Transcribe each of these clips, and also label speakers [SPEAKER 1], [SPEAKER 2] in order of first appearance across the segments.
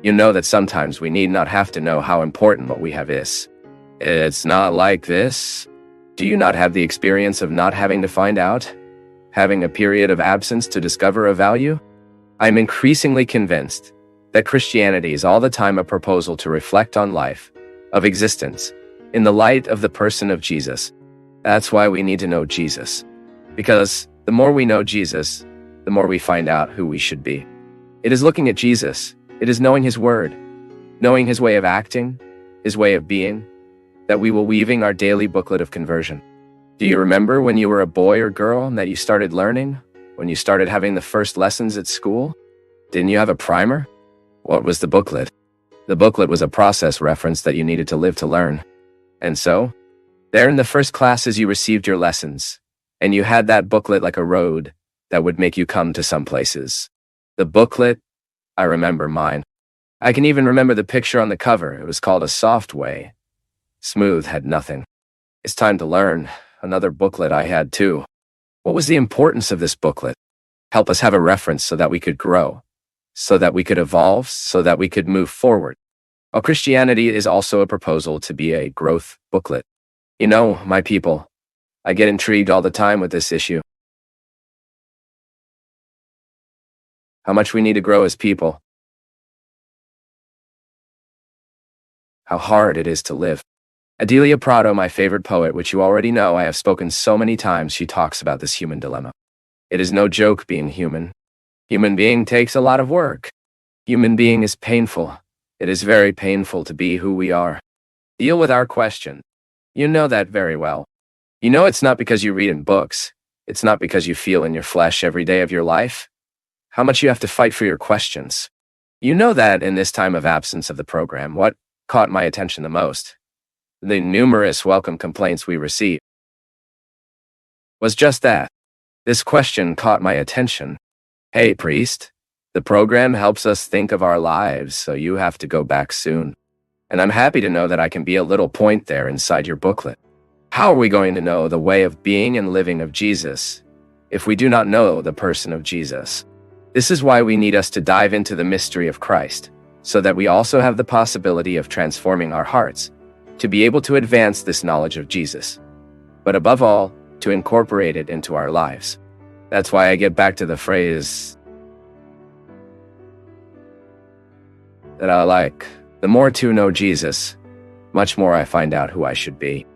[SPEAKER 1] You know that sometimes we need not have to know how important what we have is. It's not like this. Do you not have the experience of not having to find out? Having a period of absence to discover a value? I'm increasingly convinced that Christianity is all the time a proposal to reflect on life, of existence, in the light of the person of Jesus. That's why we need to know Jesus. Because the more we know Jesus, the more we find out who we should be. It is looking at Jesus. It is knowing his word, knowing his way of acting, his way of being, that we will weaving our daily booklet of conversion. Do you remember when you were a boy or girl and that you started learning? When you started having the first lessons at school? Didn't you have a primer? What was the booklet? The booklet was a process reference that you needed to live to learn. And so, there in the first classes you received your lessons, and you had that booklet like a road that would make you come to some places. The booklet, I remember mine. I can even remember the picture on the cover. It was called A Soft Way. Smooth had nothing. It's time to learn. Another booklet I had too. What was the importance of this booklet? Help us have a reference so that we could grow, so that we could evolve, so that we could move forward. Well, Christianity is also a proposal to be a growth booklet. You know, my people, I get intrigued all the time with this issue. How much we need to grow as people. How hard it is to live. Adelia Prado, my favorite poet, which you already know I have spoken so many times, she talks about this human dilemma. It is no joke being human. Human being takes a lot of work. Human being is painful. It is very painful to be who we are. Deal with our question. You know that very well. You know it's not because you read in books. It's not because you feel in your flesh every day of your life. How much you have to fight for your questions. You know that in this time of absence of the program, what caught my attention the most, the numerous welcome complaints we received, was just that. This question caught my attention. Hey, priest, the program helps us think of our lives, so you have to go back soon. And I'm happy to know that I can be a little point there inside your booklet. How are we going to know the way of being and living of Jesus if we do not know the person of Jesus? This is why we need us to dive into the mystery of Christ, so that we also have the possibility of transforming our hearts, to be able to advance this knowledge of Jesus, but above all, to incorporate it into our lives. That's why I get back to the phrase that I like. The more to know Jesus, much more I find out who I should be.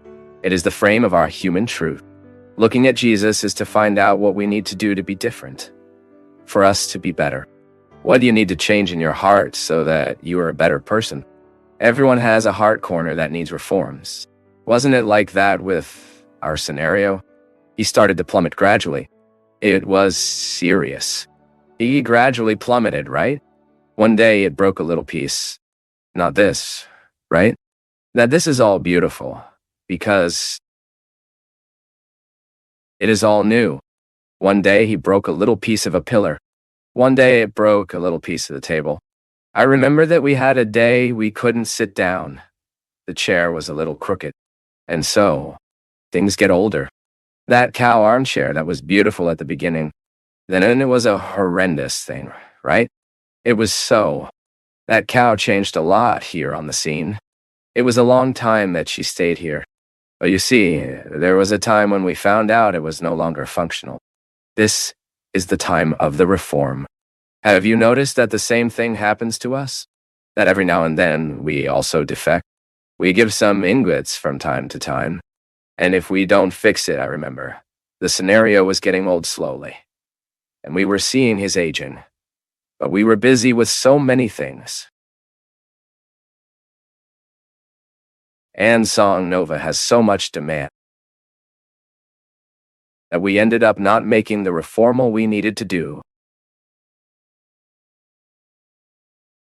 [SPEAKER 1] It is the frame of our human truth. Looking at Jesus is to find out what we need to do to be different, for us to be better. What do you need to change in your heart so that you are a better person? Everyone has a heart corner that needs reforms. Wasn't it like that with our scenario? He started to plummet gradually. It was serious. He gradually plummeted, right? One day it broke a little piece. Not this, right? That this is all beautiful, because it is all new. One day he broke a little piece of a pillar. One day it broke a little piece of the table. I remember that we had a day we couldn't sit down. The chair was a little crooked. And so, things get older. That cow armchair that was beautiful at the beginning, then it was a horrendous thing, right? It was so. That cow changed a lot here on the scene. It was a long time that she stayed here. But you see, there was a time when we found out it was no longer functional. This is the time of the reform. Have you noticed that the same thing happens to us? That every now and then we also defect? We give some ingots from time to time. And if we don't fix it, I remember, the scenario was getting old slowly. And we were seeing his aging. But we were busy with so many things. And Song Nova has so much demand that we ended up not making the reformal we needed to do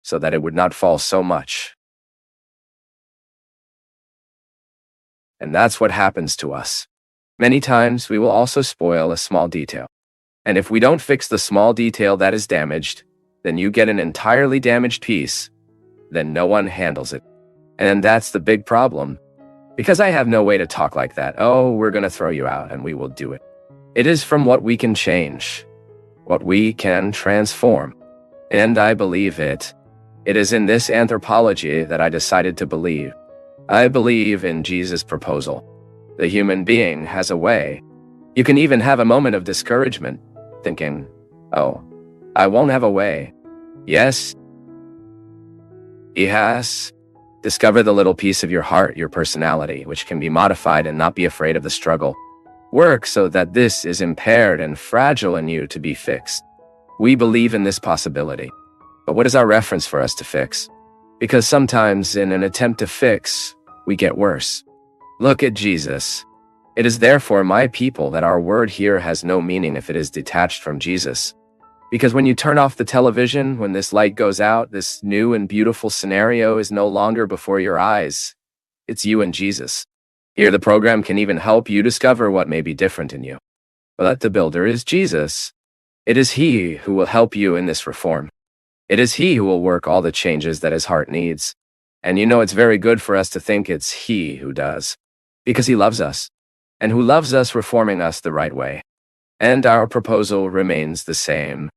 [SPEAKER 1] so that it would not fall so much. And that's what happens to us. Many times we will also spoil a small detail. And if we don't fix the small detail that is damaged, then you get an entirely damaged piece, then no one handles it. And that's the big problem. Because I have no way to talk like that. Oh, we're going to throw you out and we will do it. It is from what we can change, what we can transform. And I believe it. It is in this anthropology that I decided to believe. I believe in Jesus' proposal. The human being has a way. You can even have a moment of discouragement, thinking, oh, I won't have a way. Yes, he has. Discover the little piece of your heart, your personality, which can be modified and not be afraid of the struggle. Work so that this is impaired and fragile in you to be fixed. We believe in this possibility. But what is our reference for us to fix? Because sometimes in an attempt to fix, we get worse. Look at Jesus. It is therefore my people that our word here has no meaning if it is detached from Jesus. Because when you turn off the television, when this light goes out, this new and beautiful scenario is no longer before your eyes. It's you and Jesus. Here the program can even help you discover what may be different in you. But the builder is Jesus. It is he who will help you in this reform. It is he who will work all the changes that his heart needs. And you know it's very good for us to think it's he who does. Because he loves us. And who loves us reforming us the right way. And our proposal remains the same.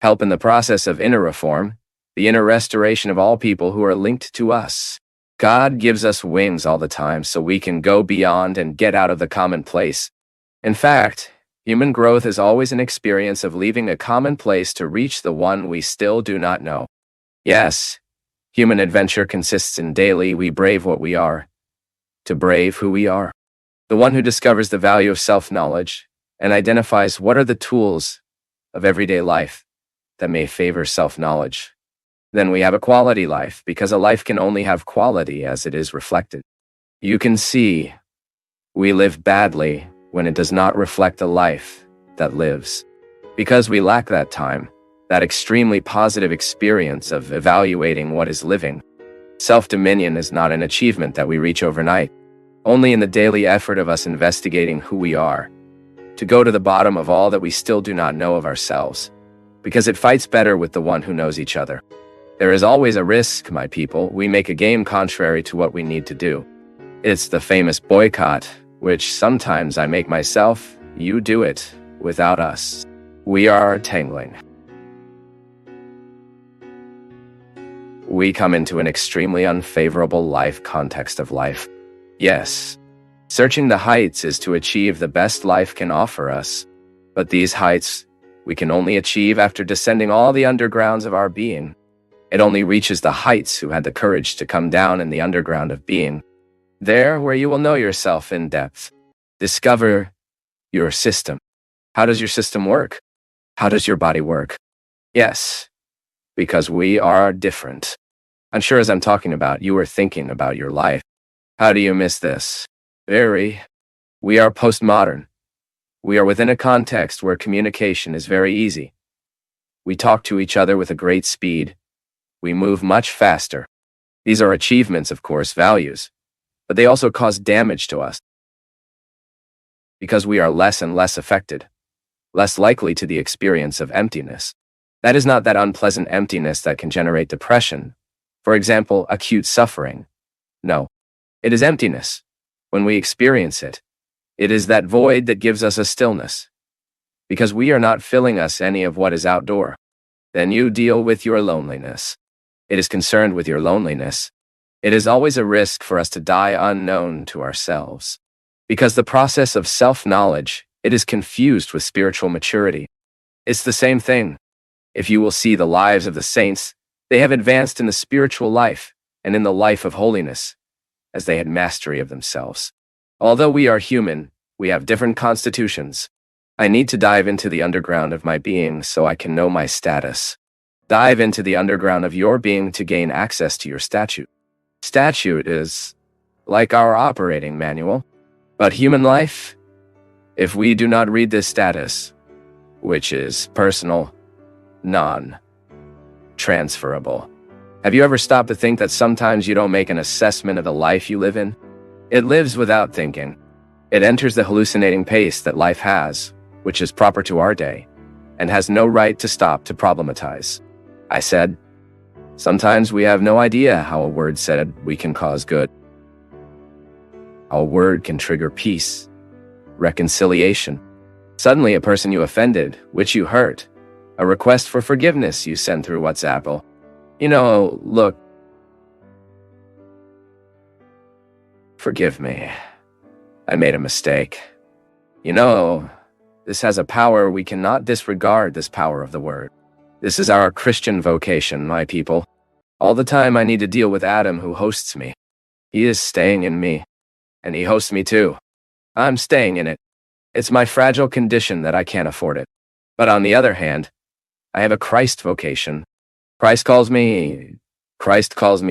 [SPEAKER 1] Help in the process of inner reform, the inner restoration of all people who are linked to us. God gives us wings all the time so we can go beyond and get out of the commonplace. In fact, human growth is always an experience of leaving a common place to reach the one we still do not know. Yes, human adventure consists in daily we brave what we are, to brave who we are. The one who discovers the value of self-knowledge and identifies what are the tools of everyday life that may favor self-knowledge. Then we have a quality life, because a life can only have quality as it is reflected. You can see, we live badly when it does not reflect a life that lives. Because we lack that time, that extremely positive experience of evaluating what is living. Self-dominion is not an achievement that we reach overnight, only in the daily effort of us investigating who we are, to go to the bottom of all that we still do not know of ourselves, because it fights better with the one who knows each other. There is always a risk, my people, we make a game contrary to what we need to do. It's the famous boycott, which sometimes I make myself, you do it, without us. We are tangling. We come into an extremely unfavorable life context of life. Yes, searching the heights is to achieve the best life can offer us. But these heights, we can only achieve after descending all the undergrounds of our being. It only reaches the heights who had the courage to come down in the underground of being. There, where you will know yourself in depth. Discover your system. How does your system work? How does your body work? Yes, because we are different. I'm sure as I'm talking about, you are thinking about your life. How do you miss this? Very. We are postmodern. We are within a context where communication is very easy. We talk to each other with a great speed. We move much faster. These are achievements, of course, values, but they also cause damage to us because we are less and less affected, less likely to the experience of emptiness. That is not that unpleasant emptiness that can generate depression, for example, acute suffering. No, it is emptiness. When we experience it, it is that void that gives us a stillness, because we are not filling us any of what is outdoor. Then you deal with your loneliness. It is concerned with your loneliness. It is always a risk for us to die unknown to ourselves. Because the process of self-knowledge, it is confused with spiritual maturity. It's the same thing. If you will see the lives of the saints, they have advanced in the spiritual life and in the life of holiness, as they had mastery of themselves. Although we are human, we have different constitutions. I need to dive into the underground of my being so I can know my status. Dive into the underground of your being to gain access to your statute. Statute is like our operating manual. But human life, if we do not read this status, which is personal, non-transferable. Have you ever stopped to think that sometimes you don't make an assessment of the life you live in? It lives without thinking. It enters the hallucinating pace that life has, which is proper to our day, and has no right to stop to problematize. I said, sometimes we have no idea how a word said we can cause good. How a word can trigger peace, reconciliation. Suddenly a person you offended, which you hurt, a request for forgiveness you send through WhatsApp. Look, forgive me. I made a mistake. This has a power we cannot disregard, this power of the word. This is our Christian vocation, my people. All the time I need to deal with Adam, who hosts me. He is staying in me, and he hosts me too. I'm staying in it. It's my fragile condition that I can't afford it. But on the other hand, I have a Christ vocation. Christ calls me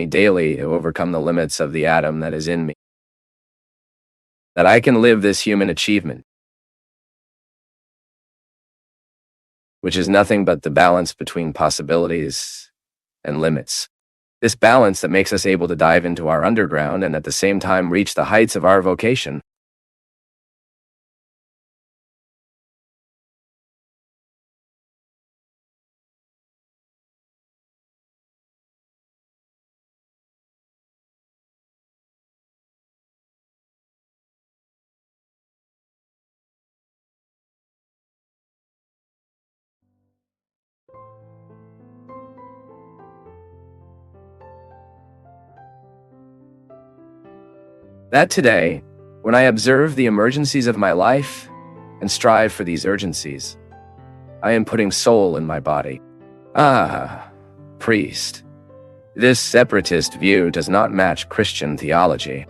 [SPEAKER 1] daily to overcome the limits of the Adam that is in me. That I can live this human achievement, which is nothing but the balance between possibilities and limits. This balance that makes us able to dive into our underground and at the same time reach the heights of our vocation. That today, when I observe the emergencies of my life and strive for these urgencies, I am putting soul in my body. Priest. This separatist view does not match Christian theology.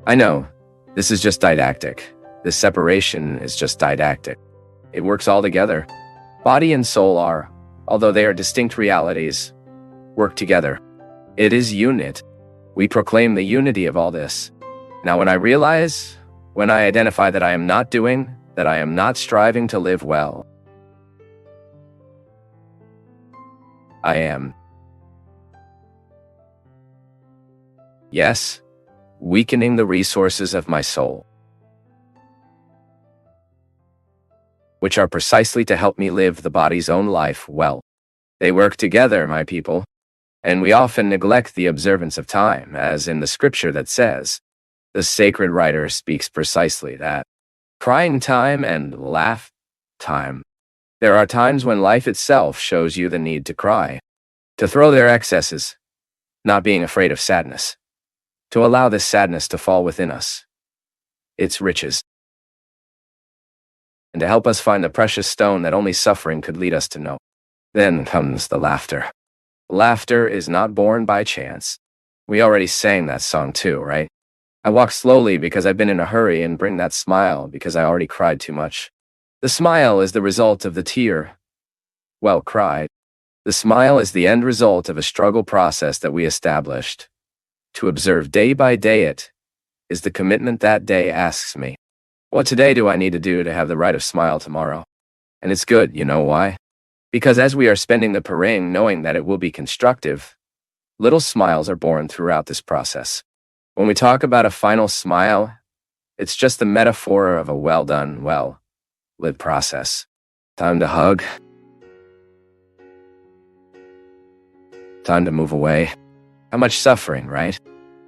[SPEAKER 1] I know, this is just didactic. This separation is just didactic. It works all together. Body and soul are, although they are distinct realities, work together. It is unit. We proclaim the unity of all this. Now, when I identify that I am not striving to live well, I am, yes, weakening the resources of my soul, which are precisely to help me live the body's own life well. They work together, my people, and we often neglect the observance of time, as in the scripture that says, the sacred writer speaks precisely that. Crying time and laugh time. There are times when life itself shows you the need to cry, to throw their excesses, not being afraid of sadness, to allow this sadness to fall within us, its riches, and to help us find the precious stone that only suffering could lead us to know. Then comes the laughter. Laughter is not born by chance. We already sang that song too, right? I walk slowly because I've been in a hurry and bring that smile because I already cried too much. The smile is the result of the tear well cried. The smile is the end result of a struggle process that we established. To observe day by day it is the commitment that day asks me. What today do I need to do to have the right of smile tomorrow? And it's good, you know why? Because as we are spending the parang knowing that it will be constructive, little smiles are born throughout this process. When we talk about a final smile, it's just the metaphor of a well done, well lived process. Time to hug. Time to move away. How much suffering, right?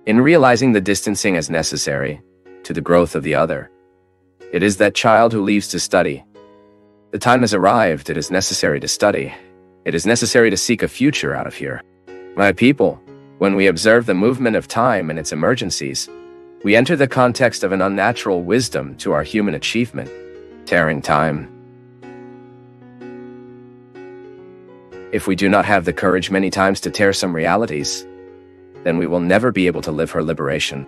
[SPEAKER 1] In realizing the distancing as necessary to the growth of the other, it is that child who leaves to study. The time has arrived. It is necessary to study. It is necessary to seek a future out of here. My people, when we observe the movement of time and its emergencies, we enter the context of an unnatural wisdom to our human achievement, tearing time. If we do not have the courage many times to tear some realities, then we will never be able to live her liberation.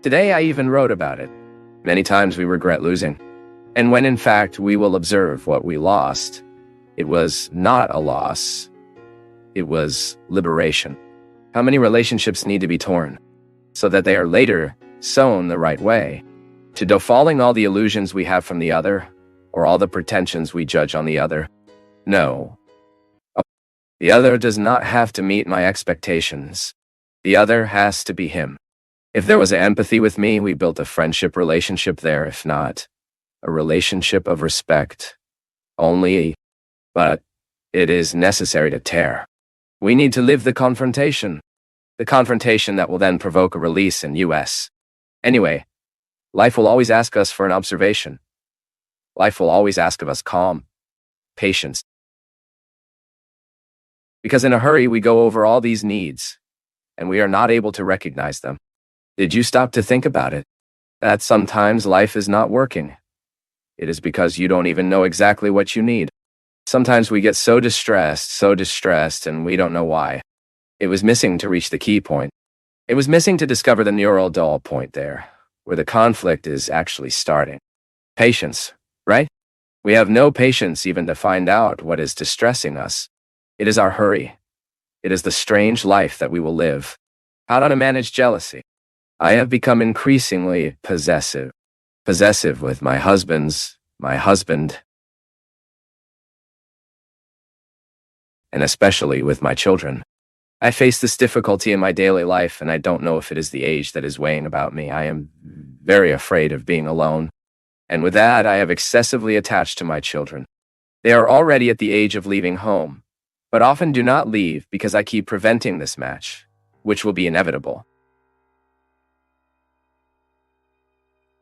[SPEAKER 1] Today I even wrote about it. Many times we regret losing. And when in fact we will observe what we lost, it was not a loss. It was liberation. How many relationships need to be torn so that they are later sewn the right way? To defalling all the illusions we have from the other, or all the pretensions we judge on the other? No. The other does not have to meet my expectations. The other has to be him. If there was empathy with me, we built a friendship relationship there. If not, a relationship of respect only. But it is necessary to tear. We need to live the confrontation that will then provoke a release in US. Anyway, life will always ask us for an observation. Life will always ask of us calm, patience. Because in a hurry, we go over all these needs, and we are not able to recognize them. Did you stop to think about it? That sometimes life is not working. It is because you don't even know exactly what you need. Sometimes we get so distressed, and we don't know why. It was missing to reach the key point. It was missing to discover the neural dull point there, where the conflict is actually starting. Patience, right? We have no patience even to find out what is distressing us. It is our hurry. It is the strange life that we will live. How to manage jealousy? I have become increasingly possessive. Possessive with my husband, and especially with my children. I face this difficulty in my daily life, and I don't know if it is the age that is weighing about me. I am very afraid of being alone. And with that, I have excessively attached to my children. They are already at the age of leaving home, but often do not leave because I keep preventing this match, which will be inevitable.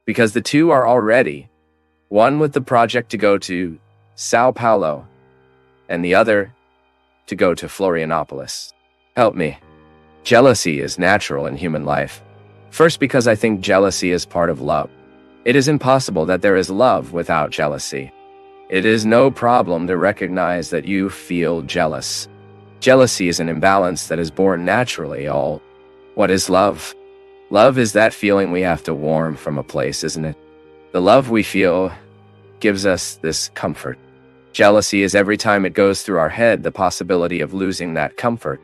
[SPEAKER 1] Because the two are already, one with the project to go to Sao Paulo, and the other to go to Florianopolis. Help me. Jealousy is natural in human life. First, because I think jealousy is part of love. It is impossible that there is love without jealousy. It is no problem to recognize that you feel jealous. Jealousy is an imbalance that is born naturally. What is love? Love is that feeling we have to warm from a place, isn't it? The love we feel gives us this comfort. Jealousy is every time it goes through our head the possibility of losing that comfort.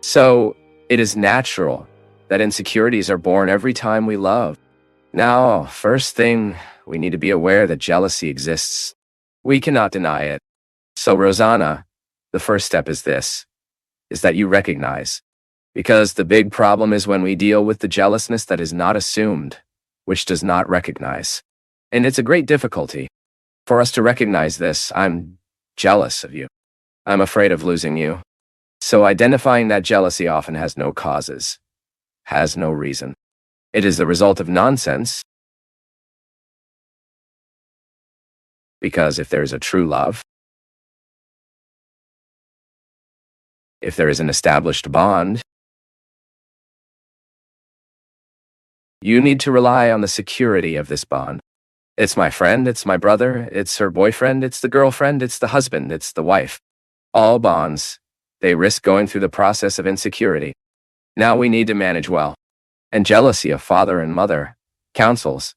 [SPEAKER 1] So, it is natural that insecurities are born every time we love. Now, first thing, we need to be aware that jealousy exists. We cannot deny it. So, Rosanna, the first step is this, is that you recognize. Because the big problem is when we deal with the jealousness that is not assumed, which does not recognize. And it's a great difficulty for us to recognize this. I'm jealous of you. I'm afraid of losing you. So identifying that jealousy often has no causes, has no reason. It is the result of nonsense. Because if there is a true love, if there is an established bond, you need to rely on the security of this bond. It's my friend, it's my brother, it's her boyfriend, it's the girlfriend, it's the husband, it's the wife. All bonds, they risk going through the process of insecurity. Now we need to manage well. And jealousy of father and mother counsels.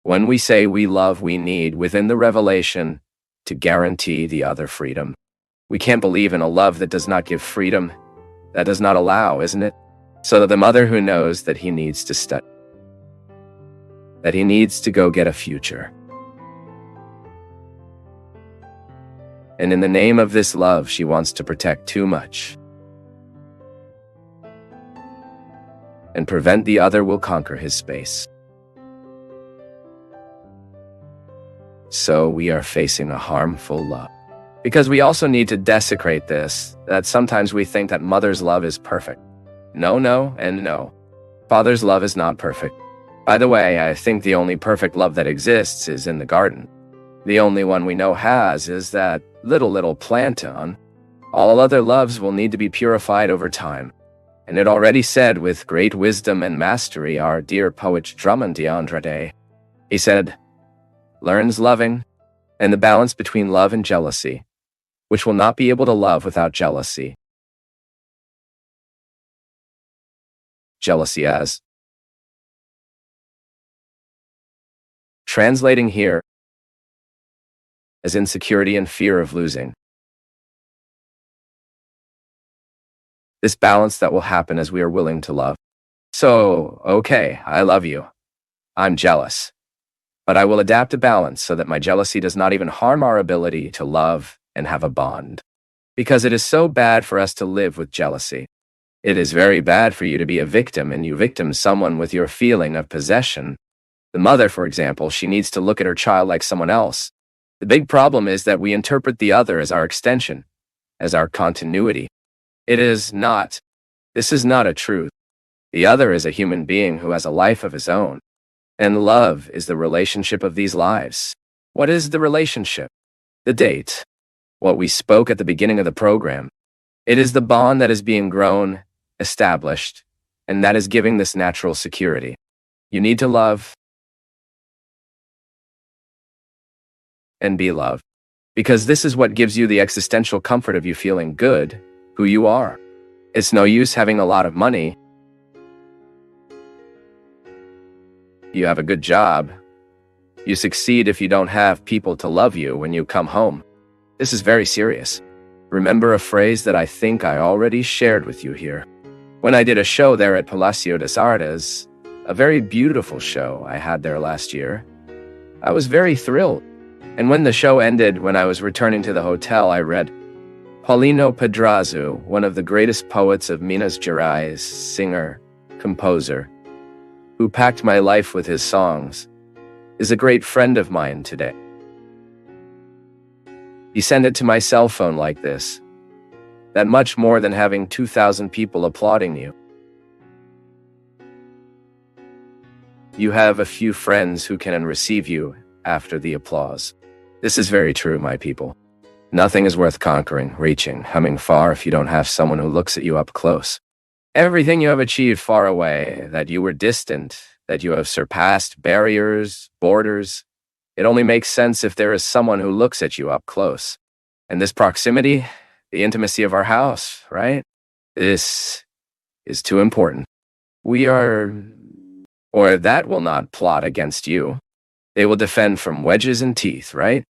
[SPEAKER 1] When we say we love, we need, within the revelation, to guarantee the other freedom. We can't believe in a love that does not give freedom, that does not allow, isn't it? So that the mother who knows that he needs to study, that he needs to go get a future. And in the name of this love, she wants to protect too much. And prevent the other will conquer his space. So we are facing a harmful love. Because we also need to desecrate this, that sometimes we think that mother's love is perfect. No, and no. Father's love is not perfect. By the way, I think the only perfect love that exists is in the garden. The only one we know has is that little plankton. All other loves will need to be purified over time. And it already said with great wisdom and mastery, our dear poet Drummond d'Andrade. He said, learns loving, and the balance between love and jealousy, which will not be able to love without jealousy. Jealousy as. Translating here as insecurity and fear of losing. This balance that will happen as we are willing to love. So, okay, I love you. I'm jealous. But I will adapt a balance so that my jealousy does not even harm our ability to love and have a bond. Because it is so bad for us to live with jealousy. It is very bad for you to be a victim and you victim someone with your feeling of possession. The mother, for example, she needs to look at her child like someone else. The big problem is that we interpret the other as our extension, as our continuity. It is not. This is not a truth. The other is a human being who has a life of his own. And love is the relationship of these lives. What is the relationship? The date. What we spoke at the beginning of the program. It is the bond that is being grown, established, and that is giving this natural security. You need to love and be loved, because this is what gives you the existential comfort of you feeling good, who you are. It's no use having a lot of money. You have a good job. You succeed if you don't have people to love you when you come home. This is very serious. Remember a phrase that I think I already shared with you here. When I did a show there at Palacio des Artes, a very beautiful show I had there last year, I was very thrilled. And when the show ended, when I was returning to the hotel, I read, Paulino Pedraza, one of the greatest poets of Minas Gerais, singer, composer, who packed my life with his songs, is a great friend of mine today. He sent it to my cell phone like this. That much more than having 2,000 people applauding you. You have a few friends who can receive you after the applause. This is very true, my people. Nothing is worth conquering, reaching, coming far if you don't have someone who looks at you up close. Everything you have achieved far away, that you were distant, that you have surpassed barriers, borders, it only makes sense if there is someone who looks at you up close. And this proximity, the intimacy of our house, right? This is too important. Or that will not plot against you. They will defend from wedges and teeth, right?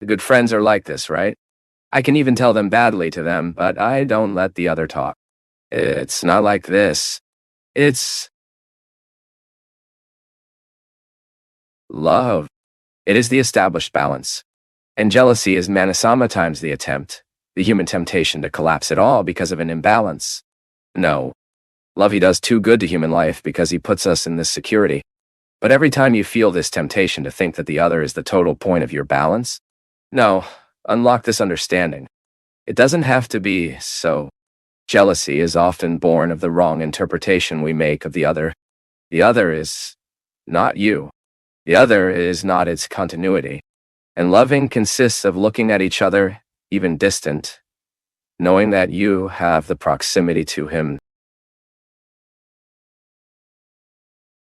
[SPEAKER 1] The good friends are like this, right? I can even tell them badly to them, but I don't let the other talk. It's not like this. It's love. It is the established balance. And jealousy is manasama times the attempt, the human temptation to collapse it all because of an imbalance. No. Love, he does too good to human life because he puts us in this security. But every time you feel this temptation to think that the other is the total point of your balance, no, unlock this understanding. It doesn't have to be so. Jealousy is often born of the wrong interpretation we make of the other. The other is not you. The other is not its continuity. And loving consists of looking at each other, even distant, knowing that you have the proximity to him,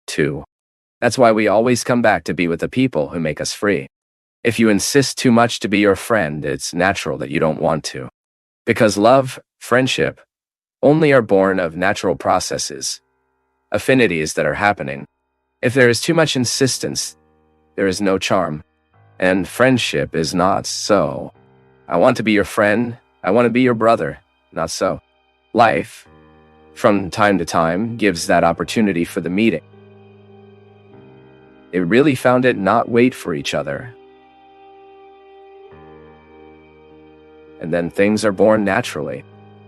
[SPEAKER 1] too. That's why we always come back to be with the people who make us free. If you insist too much to be your friend, it's natural that you don't want to. Because love, friendship, only are born of natural processes, affinities that are happening. If there is too much insistence, there is no charm. And friendship is not so. I want to be your friend. I want to be your brother. Not so. Life, from time to time, gives that opportunity for the meeting. They really found it not wait for each other. And then things are born naturally.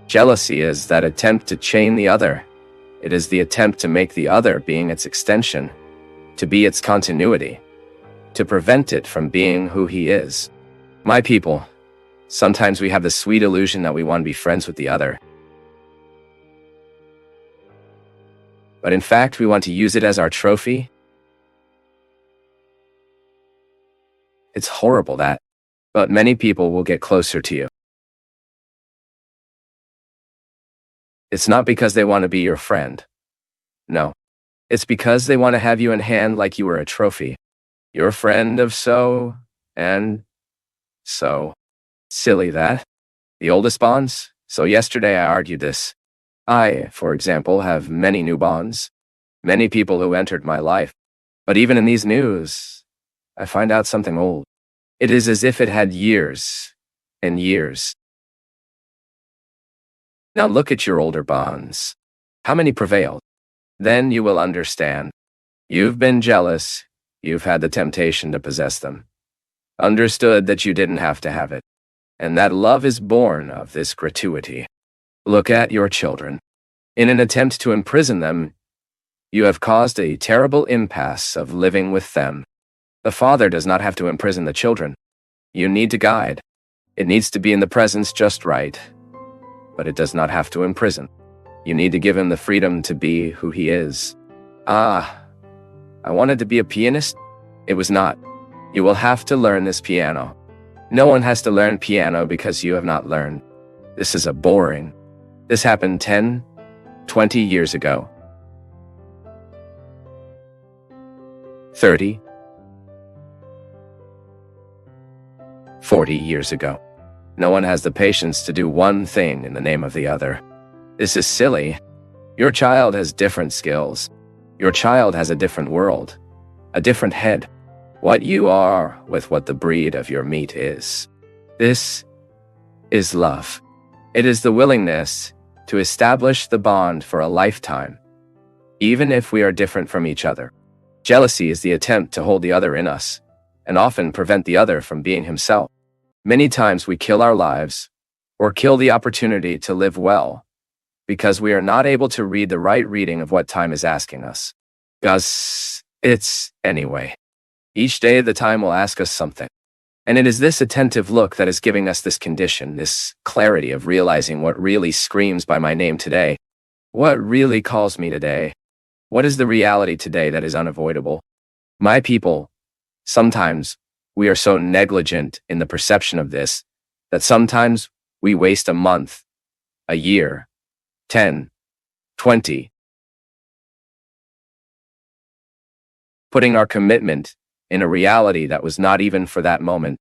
[SPEAKER 1] Jealousy is that attempt to chain the other. It is the attempt to make the other being its extension, to be its continuity, to prevent it from being who he is. My people, sometimes we have the sweet illusion that we want to be friends with the other. But in fact, we want to use it as our trophy. It's horrible that, but many people will get closer to you. It's not because they want to be your friend. No. It's because they want to have you in hand like you were a trophy. You're a friend of so and so. Silly that. The oldest bonds? So yesterday I argued this. I, for example, have many new bonds. Many people who entered my life. But even in these news, I find out something old. It is as if it had years and years. Now look at your older bonds. How many prevailed? Then you will understand. You've been jealous. You've had the temptation to possess them. Understood that you didn't have to have it. And that love is born of this gratuity. Look at your children. In an attempt to imprison them, you have caused a terrible impasse of living with them. The father does not have to imprison the children. You need to guide. It needs to be in the presence just right. But it does not have to imprison. You need to give him the freedom to be who he is. I wanted to be a pianist. It was not. You will have to learn this piano. No one has to learn piano because you have not learned. This is a boring. This happened 10, 20 years ago. 30, 40 years ago. No one has the patience to do one thing in the name of the other. This is silly. Your child has different skills. Your child has a different world, a different head. What you are with what the breed of your meat is. This is love. It is the willingness to establish the bond for a lifetime, even if we are different from each other. Jealousy is the attempt to hold the other in us, and often prevent the other from being himself. Many times we kill our lives, or kill the opportunity to live well, because we are not able to read the right reading of what time is asking us. Because it's anyway. Each day the time will ask us something. And it is this attentive look that is giving us this condition, this clarity of realizing what really screams by my name today. What really calls me today? What is the reality today that is unavoidable? My people, sometimes we are so negligent in the perception of this that sometimes we waste a month, a year, 10, 20, putting our commitment in a reality that was not even for that moment.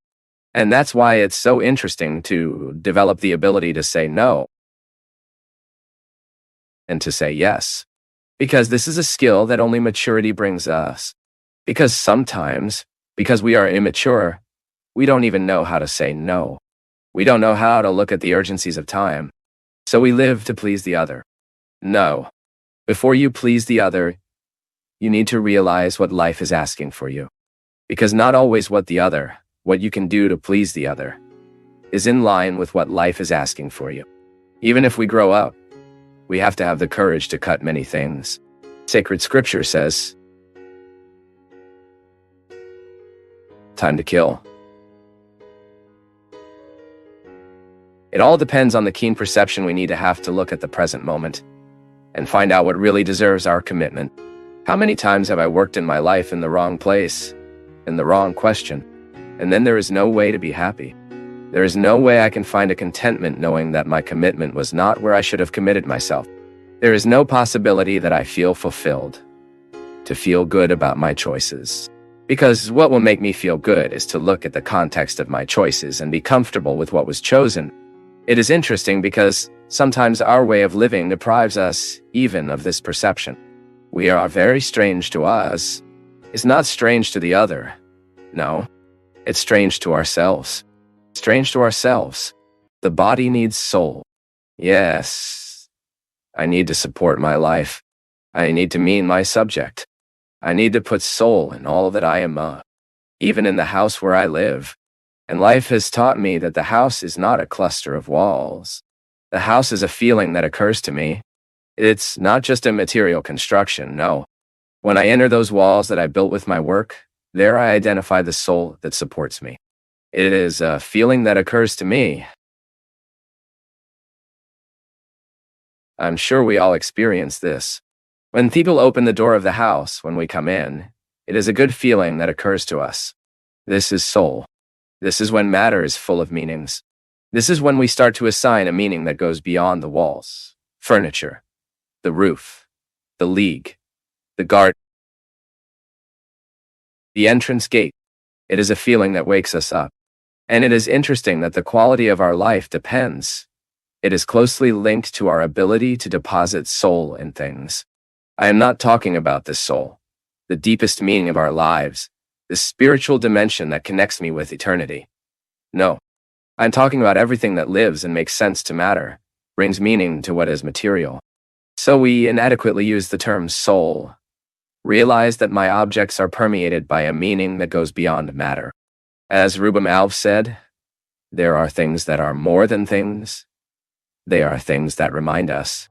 [SPEAKER 1] And that's why it's so interesting to develop the ability to say no and to say yes. Because this is a skill that only maturity brings us. Because sometimes, because we are immature, we don't even know how to say no. We don't know how to look at the urgencies of time. So we live to please the other. No. Before you please the other, you need to realize what life is asking for you. Because not always what you can do to please the other, is in line with what life is asking for you. Even if we grow up, we have to have the courage to cut many things. Sacred scripture says, time to kill. It all depends on the keen perception we need to have to look at the present moment and find out what really deserves our commitment. How many times have I worked in my life in the wrong place, in the wrong question, and then there is no way to be happy? There is no way I can find a contentment knowing that my commitment was not where I should have committed myself. There is no possibility that I feel fulfilled, to feel good about my choices. Because what will make me feel good is to look at the context of my choices and be comfortable with what was chosen. It is interesting because sometimes our way of living deprives us even of this perception. We are very strange to us. It's not strange to the other. No, it's strange to ourselves. Strange to ourselves. The body needs soul. Yes, I need to support my life. I need to mean my subject. I need to put soul in all that I am, even in the house where I live. And life has taught me that the house is not a cluster of walls. The house is a feeling that occurs to me. It's not just a material construction, no. When I enter those walls that I built with my work, there I identify the soul that supports me. It is a feeling that occurs to me. I'm sure we all experience this. When people open the door of the house when we come in, it is a good feeling that occurs to us. This is soul. This is when matter is full of meanings. This is when we start to assign a meaning that goes beyond the walls, furniture, the roof, the league, the garden, the entrance gate. It is a feeling that wakes us up. And it is interesting that the quality of our life depends. It is closely linked to our ability to deposit soul in things. I am not talking about the soul, the deepest meaning of our lives, the spiritual dimension that connects me with eternity. No, I'm talking about everything that lives and makes sense to matter, brings meaning to what is material. So we inadequately use the term soul. Realize that my objects are permeated by a meaning that goes beyond matter. As Rubem Alf said, there are things that are more than things. They are things that remind us.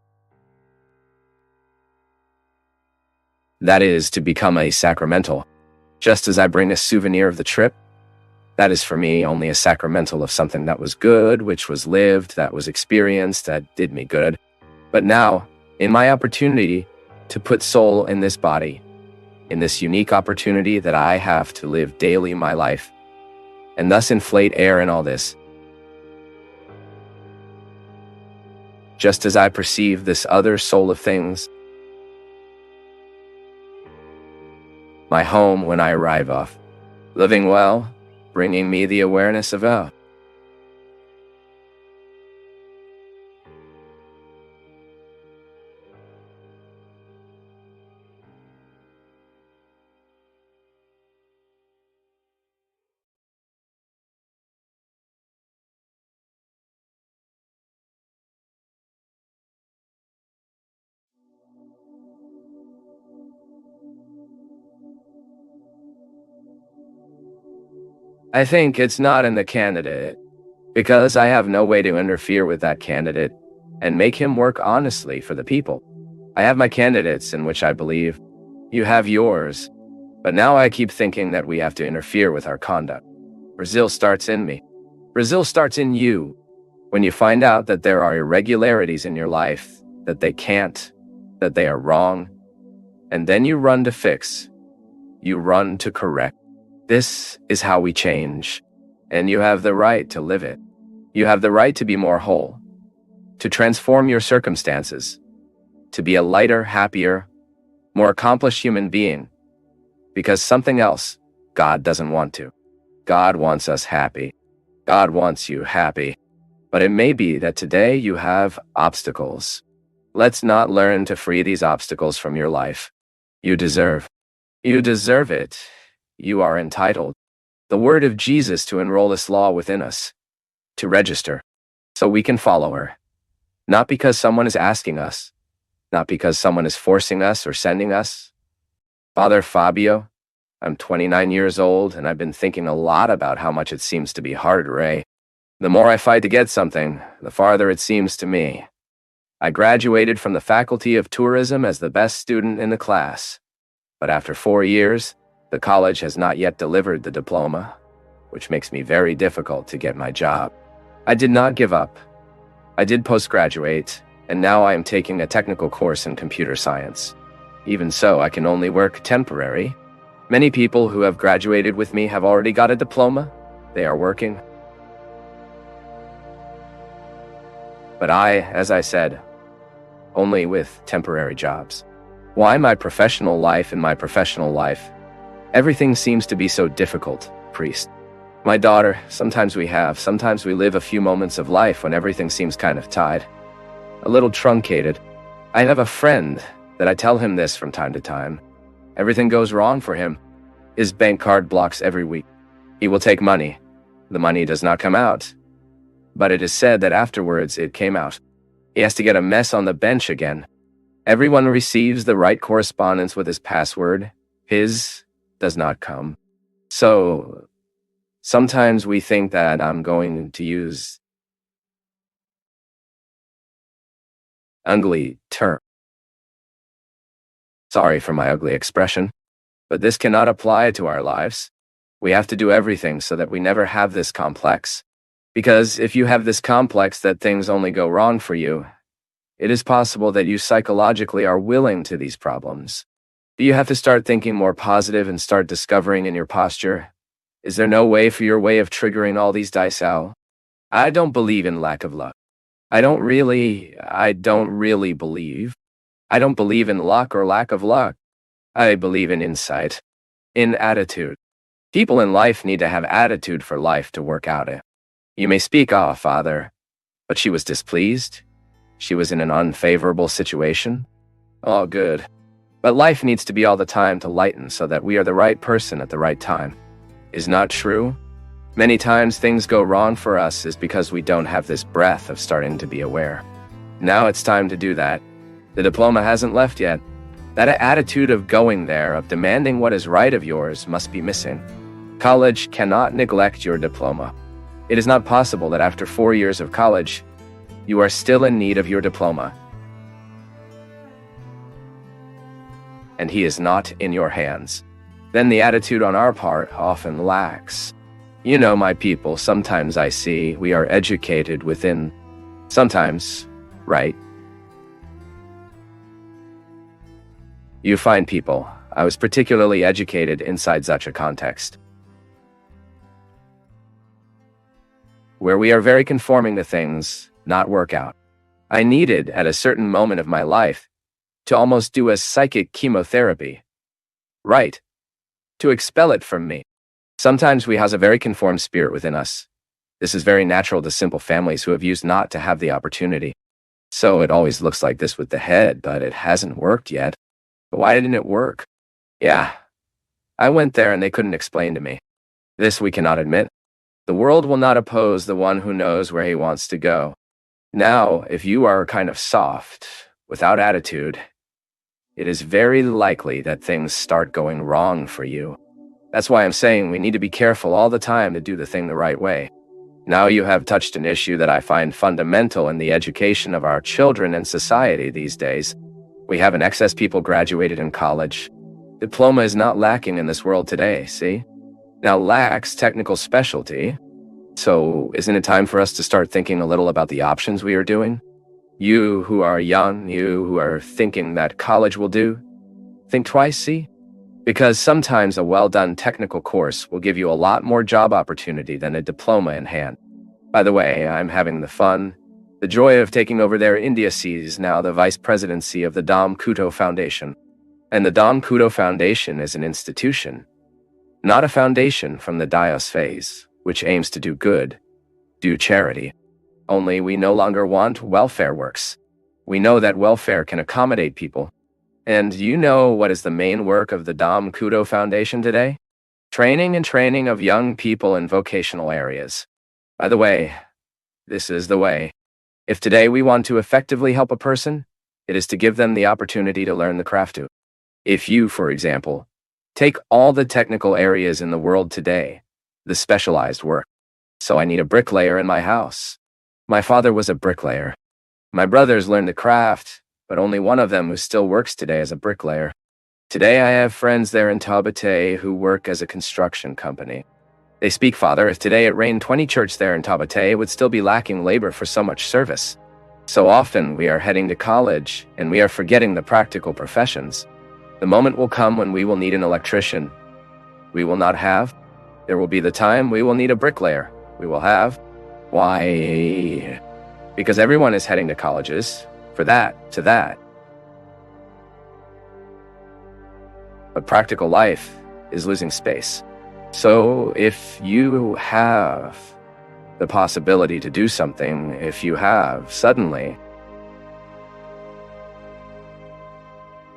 [SPEAKER 1] That is to become a sacramental. Just as I bring a souvenir of the trip, that is for me only a sacramental of something that was good, which was lived, that was experienced, that did me good. But now, in my opportunity to put soul in this body, in this unique opportunity that I have to live daily my life, and thus inflate air in all this, just as I perceive this other soul of things. My home when I arrive off, living well, bringing me the awareness of oh. I think it's not in the candidate, because I have no way to interfere with that candidate and make him work honestly for the people. I have my candidates in which I believe. You have yours. But now I keep thinking that we have to interfere with our conduct. Brazil starts in me. Brazil starts in you. When you find out that there are irregularities in your life, that they are wrong, and then you run to fix. You run to correct. This is how we change. And you have the right to live it. You have the right to be more whole, to transform your circumstances, to be a lighter, happier, more accomplished human being. Because something else, God doesn't want to. God wants us happy. God wants you happy. But it may be that today you have obstacles. Let's not learn to free these obstacles from your life. You deserve it. You are entitled. The word of Jesus to enroll this law within us, to register, so we can follow her. Not because someone is asking us, not because someone is forcing us or sending us. Father Fabio, I'm 29 years old, and I've been thinking a lot about how much it seems to be hard, Ray. The more I fight to get something, the farther it seems to me. I graduated from the Faculty of Tourism as the best student in the class. But after 4 years, the college has not yet delivered the diploma, which makes me very difficult to get my job. I did not give up. I did postgraduate, and now I am taking a technical course in computer science. Even so, I can only work temporary. Many people who have graduated with me have already got a diploma. They are working. But I, as I said, only with temporary jobs. Why my professional life? In my professional life, everything seems to be so difficult, priest. My daughter, sometimes we live a few moments of life when everything seems kind of tied, a little truncated. I have a friend that I tell him this from time to time. Everything goes wrong for him. His bank card blocks every week. He will take money. The money does not come out. But it is said that afterwards it came out. He has to get a mess on the bench again. Everyone receives the right correspondence with his password. His does not come. So sometimes we think that I'm going to use ugly term. Sorry for my ugly expression, but this cannot apply to our lives. We have to do everything so that we never have this complex. Because if you have this complex that things only go wrong for you, it is possible that you psychologically are willing to these problems. Do you have to start thinking more positive and start discovering in your posture? Is there no way for your way of triggering all these dice out? I don't believe in lack of luck. I don't really believe. I don't believe in luck or lack of luck. I believe in insight, in attitude. People in life need to have attitude for life to work out it. You may speak, Father, but she was displeased. She was in an unfavorable situation. All good. But life needs to be all the time to lighten so that we are the right person at the right time. Is not true? Many times things go wrong for us is because we don't have this breath of starting to be aware. Now it's time to do that. The diploma hasn't left yet. That attitude of going there, of demanding what is right of yours, must be missing. College cannot neglect your diploma. It is not possible that after 4 years of college, you are still in need of your diploma. And he is not in your hands. Then the attitude on our part often lacks. You know, my people, sometimes I see we are educated within, sometimes, right? You find people, I was particularly educated inside such a context, where we are very conforming to things, not work out. I needed, at a certain moment of my life, to almost do a psychic chemotherapy. Right. To expel it from me. Sometimes we house a very conformed spirit within us. This is very natural to simple families who have used not to have the opportunity. So it always looks like this with the head, but it hasn't worked yet. But why didn't it work? Yeah. I went there and they couldn't explain to me. This we cannot admit. The world will not oppose the one who knows where he wants to go. Now, if you are kind of soft, without attitude, it is very likely that things start going wrong for you. That's why I'm saying we need to be careful all the time to do the thing the right way. Now you have touched an issue that I find fundamental in the education of our children and society these days. We have an excess people graduated in college. Diploma is not lacking in this world today, see? Now lacks technical specialty. So isn't it time for us to start thinking a little about the options we are doing? You who are young, you who are thinking that college will do, think twice, see? Because sometimes a well-done technical course will give you a lot more job opportunity than a diploma in hand. By the way, I'm having the joy of taking over their India sees now the vice presidency of the Dam Kuto Foundation. And the Dam Kuto Foundation is an institution, not a foundation from the Dios phase, which aims to do good, do charity. Only we no longer want welfare works. We know that welfare can accommodate people. And you know what is the main work of the Dam Kuto Foundation today? Training and training of young people in vocational areas. By the way, this is the way. If today we want to effectively help a person, it is to give them the opportunity to learn the craft too. If you, for example, take all the technical areas in the world today, the specialized work. So I need a bricklayer in my house. My father was a bricklayer. My brothers learned the craft, but only one of them who still works today as a bricklayer. Today I have friends there in Tabate who work as a construction company. They speak, Father, if today it rained 20 church there in Tabate, it would still be lacking labor for so much service. So often we are heading to college, and we are forgetting the practical professions. The moment will come when we will need an electrician. We will not have. There will be the time we will need a bricklayer. We will have. Why? Because everyone is heading to colleges. For that, to that. But practical life is losing space. So if you have the possibility to do something, if you have suddenly,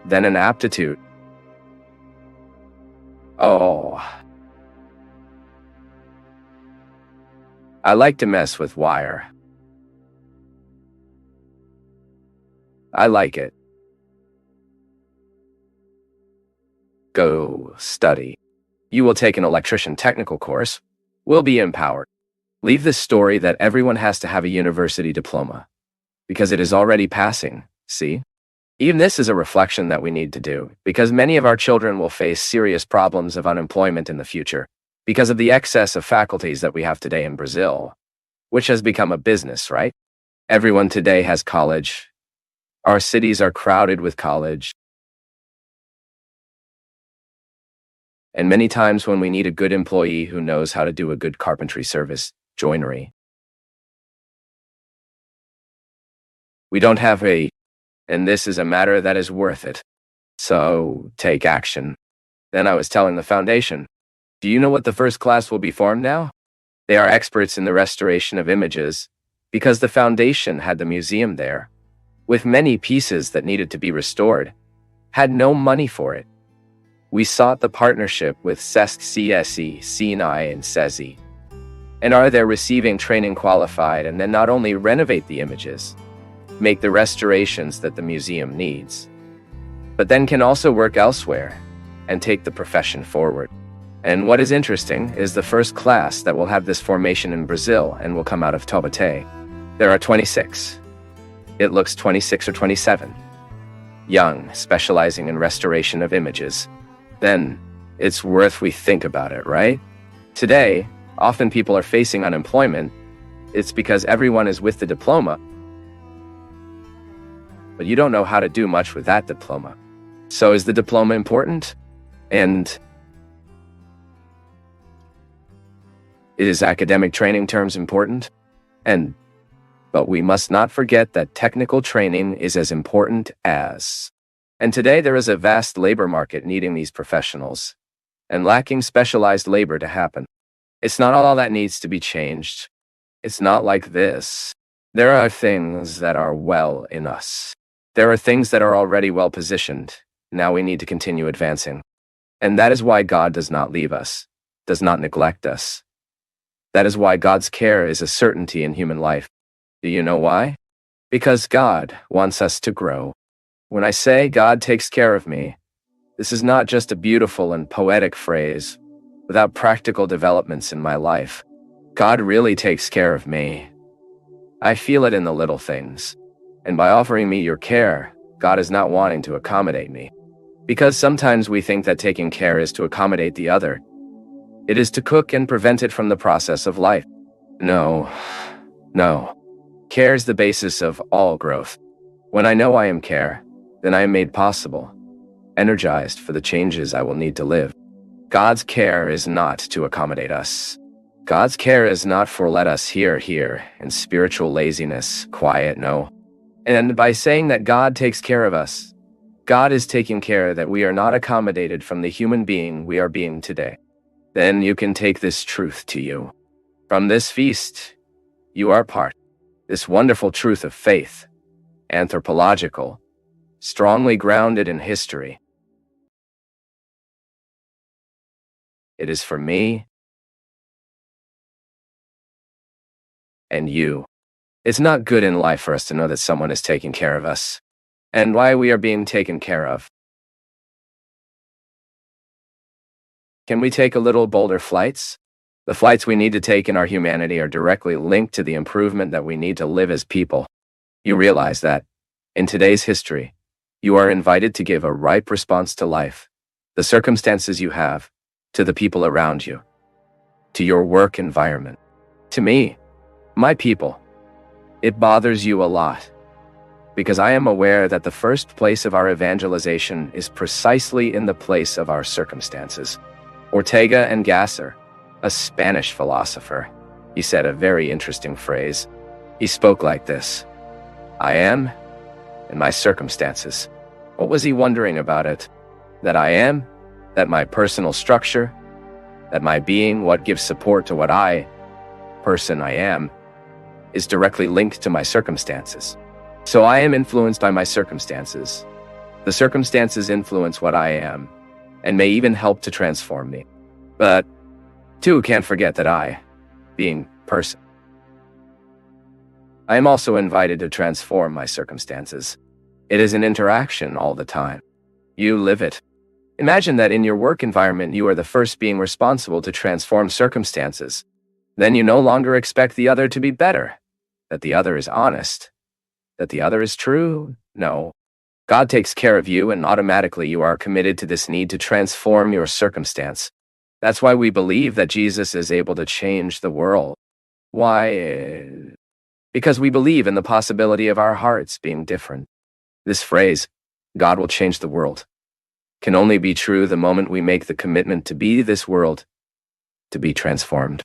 [SPEAKER 1] then an aptitude. Oh. I like to mess with wire. I like it. Go study. You will take an electrician technical course. Will be empowered. Leave this story that everyone has to have a university diploma. Because it is already passing, see? Even this is a reflection that we need to do, because many of our children will face serious problems of unemployment in the future, because of the excess of faculties that we have today in Brazil, which has become a business, right? Everyone today has college. Our cities are crowded with college. And many times when we need a good employee who knows how to do a good carpentry service, joinery, we don't have and this is a matter that is worth it. So take action. Then I was telling the foundation, do you know what the first class will be formed now? They are experts in the restoration of images, because the foundation had the museum there, with many pieces that needed to be restored, had no money for it. We sought the partnership with CESC, CSE, CNI, and SESI, and are there receiving training qualified and then not only renovate the images, make the restorations that the museum needs, but then can also work elsewhere and take the profession forward. And what is interesting is the first class that will have this formation in Brazil and will come out of Taubaté. There are 26. It looks 26 or 27. Young, specializing in restoration of images. Then it's worth we think about it, right? Today, often people are facing unemployment. It's because everyone is with the diploma, but you don't know how to do much with that diploma. So is the diploma important? And is academic training terms important? And But we must not forget that technical training is as important as. And today there is a vast labor market needing these professionals and lacking specialized labor to happen. It's not all that needs to be changed. It's not like this. There are things that are well in us. There are things that are already well positioned. Now we need to continue advancing. And that is why God does not leave us, does not neglect us. That is why God's care is a certainty in human life. Do you know why? Because God wants us to grow. When I say God takes care of me, this is not just a beautiful and poetic phrase without practical developments in my life. God really takes care of me. I feel it in the little things. And by offering me your care, God is not wanting to accommodate me. Because sometimes we think that taking care is to accommodate the other. It is to cook and prevent it from the process of life. No. Care is the basis of all growth. When I know I am care, then I am made possible, energized for the changes I will need to live. God's care is not to accommodate us. God's care is not for let us here, in spiritual laziness, quiet, no. And by saying that God takes care of us, God is taking care that we are not accommodated from the human being we are being today. Then you can take this truth to you. From this feast, you are part. This wonderful truth of faith, anthropological, strongly grounded in history. It is for me and you. It's not good in life for us to know that someone is taking care of us and why we are being taken care of. Can we take a little bolder flights? The flights we need to take in our humanity are directly linked to the improvement that we need to live as people. You realize that, in today's history, you are invited to give a ripe response to life, the circumstances you have, to the people around you, to your work environment, to me, my people. It bothers you a lot, because I am aware that the first place of our evangelization is precisely in the place of our circumstances. Ortega and Gasser, a Spanish philosopher, he said a very interesting phrase. He spoke like this: I am, and my circumstances. What was he wondering about it? That I am, that my personal structure, that my being, what gives support to what person I am, is directly linked to my circumstances. So I am influenced by my circumstances. The circumstances influence what I am, and may even help to transform me. But, too, can't forget that I, being person, I am also invited to transform my circumstances. It is an interaction all the time. You live it. Imagine that in your work environment you are the first being responsible to transform circumstances. Then you no longer expect the other to be better, that the other is honest, that the other is true. No. God takes care of you, and automatically you are committed to this need to transform your circumstance. That's why we believe that Jesus is able to change the world. Why? Because we believe in the possibility of our hearts being different. This phrase, God will change the world, can only be true the moment we make the commitment to be this world, to be transformed.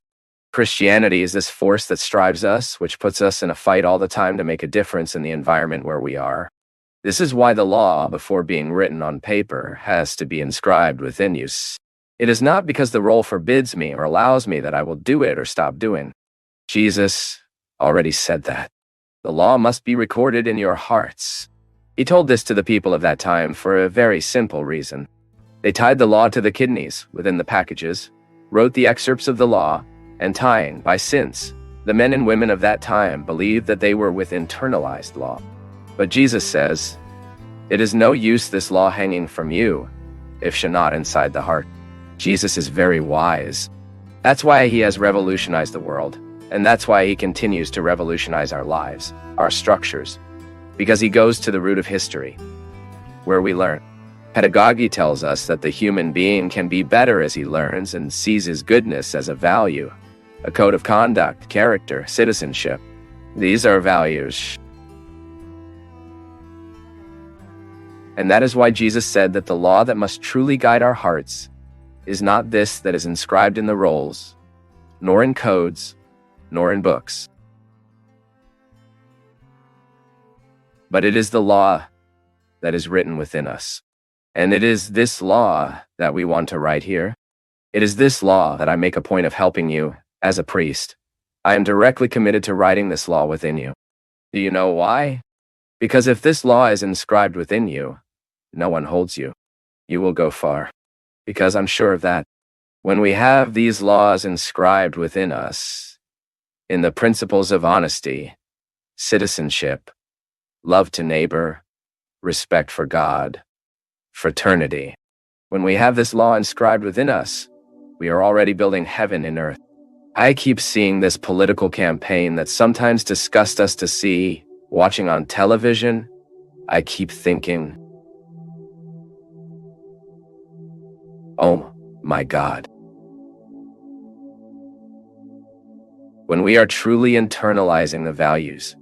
[SPEAKER 1] Christianity is this force that strives us, which puts us in a fight all the time to make a difference in the environment where we are. This is why the law, before being written on paper, has to be inscribed within you. It is not because the role forbids me or allows me that I will do it or stop doing. Jesus already said that. The law must be recorded in your hearts. He told this to the people of that time for a very simple reason. They tied the law to the kidneys within the packages, wrote the excerpts of the law, and tying by sins. The men and women of that time believed that they were with internalized law. But Jesus says, it is no use this law hanging from you, if she not inside the heart. Jesus is very wise. That's why he has revolutionized the world, and that's why he continues to revolutionize our lives, our structures, because he goes to the root of history, where we learn. Pedagogy tells us that the human being can be better as he learns and sees his goodness as a value, a code of conduct, character, citizenship. These are values. And that is why Jesus said that the law that must truly guide our hearts is not this that is inscribed in the rolls, nor in codes, nor in books. but it is the law that is written within us. And it is this law that we want to write here. It is this law that I make a point of helping you as a priest. I am directly committed to writing this law within you. Do you know why? Because if this law is inscribed within you, no one holds you. You will go far. Because I'm sure of that. When we have these laws inscribed within us, in the principles of honesty, citizenship, love to neighbor, respect for God, fraternity, when we have this law inscribed within us, we are already building heaven in earth. I keep seeing this political campaign that sometimes disgusts us to see, watching on television. I keep thinking, oh my God. When we are truly internalizing the values